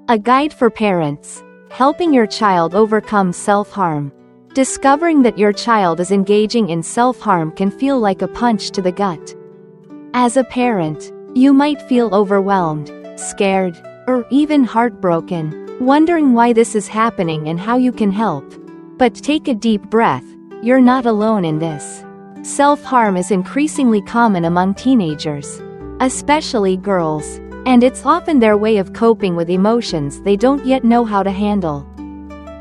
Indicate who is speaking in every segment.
Speaker 1: A guide for parents, helping your child overcome self-harm. Discovering that your child is engaging in self-harm can feel like a punch to the gut. As a parent, you might feel overwhelmed, scared, or even heartbroken, wondering why this is happening and how you can help. But take a deep breath, you're not alone in this. Self-harm is increasingly common among teenagers, especially girls, and it's often their way of coping with emotions they don't yet know how to handle.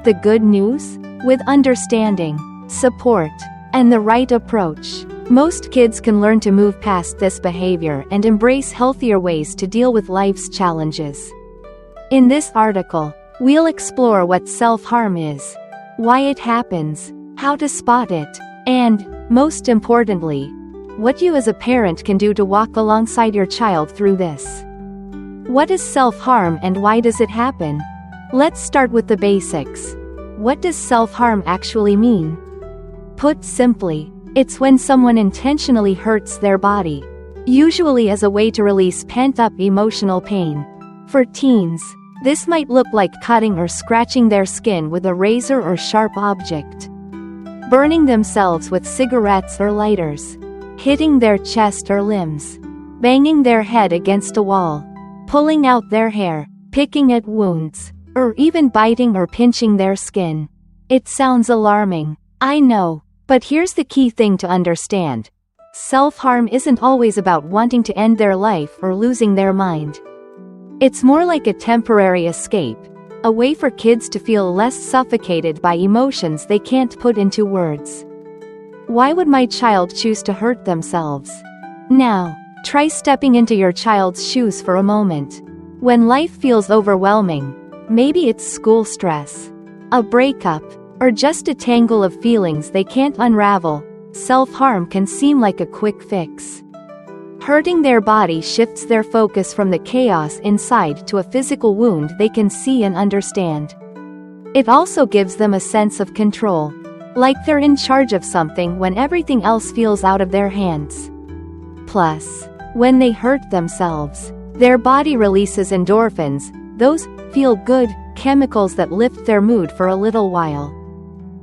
Speaker 1: The good news? With understanding, support, and the right approach, most kids can learn to move past this behavior and embrace healthier ways to deal with life's challenges. In this article, we'll explore what self-harm is, why it happens, how to spot it, and, most importantly, what you as a parent can do to walk alongside your child through this. What is self-harm and why does it happen? Let's start with the basics. What does self-harm actually mean? Put simply, it's when someone intentionally hurts their body, usually as a way to release pent-up emotional pain. For teens, this might look like cutting or scratching their skin with a razor or sharp object, burning themselves with cigarettes or lighters, hitting their chest or limbs, banging their head against a wall, pulling out their hair, picking at wounds, or even biting or pinching their skin. It sounds alarming, I know, but here's the key thing to understand. Self-harm isn't always about wanting to end their life or losing their mind. It's more like a temporary escape, a way for kids to feel less suffocated by emotions they can't put into words. Why would my child choose to hurt themselves? Now, try stepping into your child's shoes for a moment. When life feels overwhelming, maybe it's school stress, a breakup, or just a tangle of feelings they can't unravel, self-harm can seem like a quick fix. Hurting their body shifts their focus from the chaos inside to a physical wound they can see and understand. It also gives them a sense of control, like they're in charge of something when everything else feels out of their hands. Plus, when they hurt themselves, their body releases endorphins, those feel-good chemicals that lift their mood for a little while.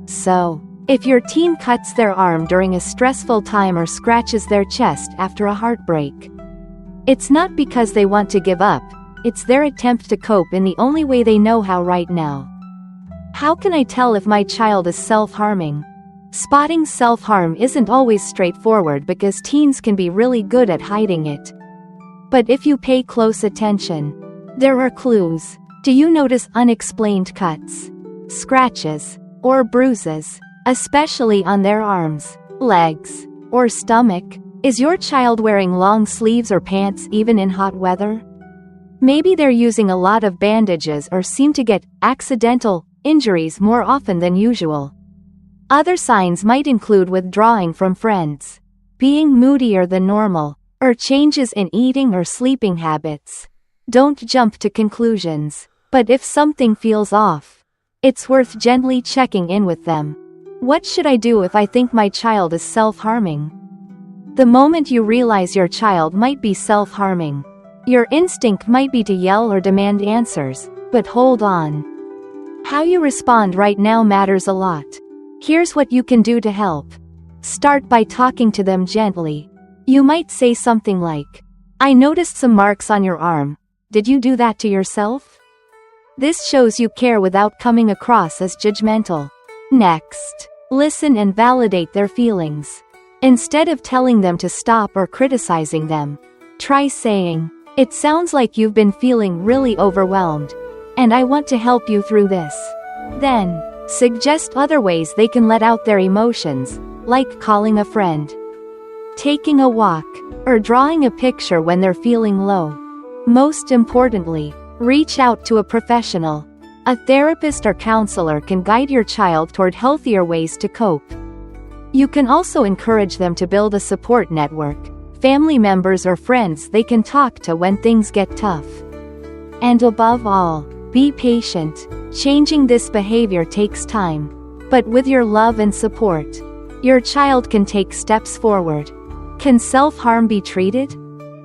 Speaker 1: So, if your teen cuts their arm during a stressful time or scratches their chest after a heartbreak, it's not because they want to give up, it's their attempt to cope in the only way they know how right now. How can I tell if my child is self-harming? Spotting self-harm isn't always straightforward because teens can be really good at hiding it. But if you pay close attention, there are clues. Do you notice unexplained cuts, scratches, or bruises, especially on their arms, legs, or stomach? Is your child wearing long sleeves or pants even in hot weather? Maybe they're using a lot of bandages or seem to get accidental injuries more often than usual. Other signs might include withdrawing from friends, being moodier than normal, or changes in eating or sleeping habits. Don't jump to conclusions, but if something feels off, it's worth gently checking in with them. What should I do if I think my child is self-harming? The moment you realize your child might be self-harming, your instinct might be to yell or demand answers, but hold on. How you respond right now matters a lot. Here's what you can do to help. Start by talking to them gently. You might say something like, "I noticed some marks on your arm. Did you do that to yourself?" This shows you care without coming across as judgmental. Next, listen and validate their feelings. Instead of telling them to stop or criticizing them, try saying, "It sounds like you've been feeling really overwhelmed, and I want to help you through this." Then, suggest other ways they can let out their emotions, like calling a friend, taking a walk, or drawing a picture when they're feeling low. Most importantly, reach out to a professional. A therapist or counselor can guide your child toward healthier ways to cope. You can also encourage them to build a support network, family members or friends they can talk to when things get tough. And above all, be patient. Changing this behavior takes time. But with your love and support, your child can take steps forward. Can self-harm be treated?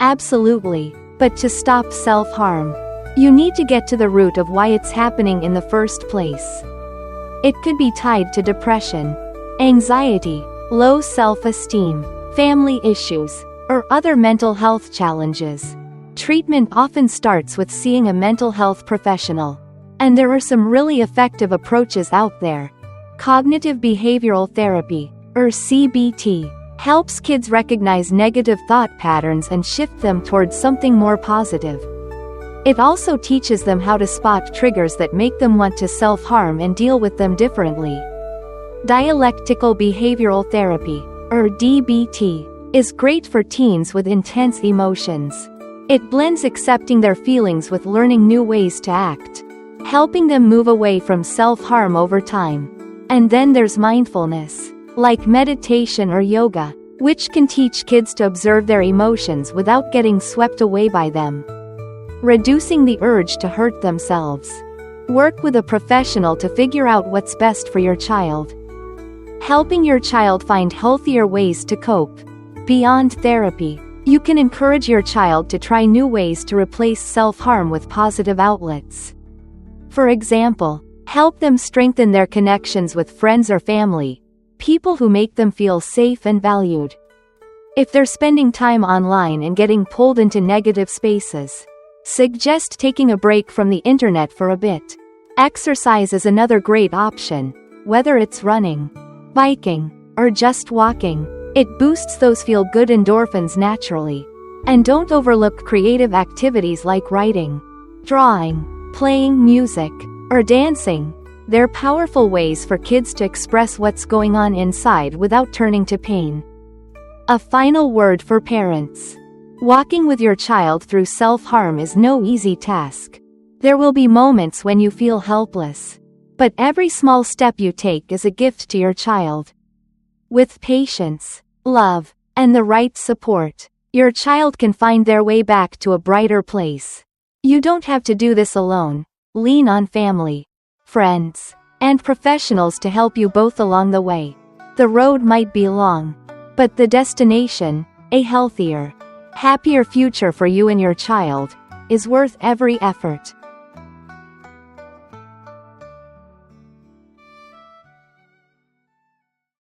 Speaker 1: Absolutely. But to stop self-harm, You need to get to the root of why it's happening in the first place. It could be tied to depression, anxiety, low self-esteem, family issues, or other mental health challenges. Treatment often starts with seeing a mental health professional. And there are some really effective approaches out there. Cognitive behavioral therapy, or CBT, helps kids recognize negative thought patterns and shift them towards something more positive. It also teaches them how to spot triggers that make them want to self-harm and deal with them differently. Dialectical behavioral therapy, or DBT, is great for teens with intense emotions. It blends accepting their feelings with learning new ways to act, helping them move away from self-harm over time. And then there's mindfulness, like meditation or yoga, which can teach kids to observe their emotions without getting swept away by them. Reducing the urge to hurt themselves. Work with a professional to figure out what's best for your child. Helping your child find healthier ways to cope. Beyond therapy, you can encourage your child to try new ways to replace self-harm with positive outlets. For example, help them strengthen their connections with friends or family, people who make them feel safe and valued. If they're spending time online and getting pulled into negative spaces, suggest taking a break from the internet for a bit. Exercise is another great option, whether it's running, biking, or just walking. It boosts those feel-good endorphins naturally. And don't overlook creative activities like writing, drawing, playing music, or dancing. They're powerful ways for kids to express what's going on inside without turning to pain. A final word for parents. Walking with your child through self-harm is no easy task. There will be moments when you feel helpless. But every small step you take is a gift to your child. With patience, love, and the right support, your child can find their way back to a brighter place. You don't have to do this alone. Lean on family, friends, and professionals to help you both along the way. The road might be long, but the destination, a healthier, happier future for you and your child, is worth every effort.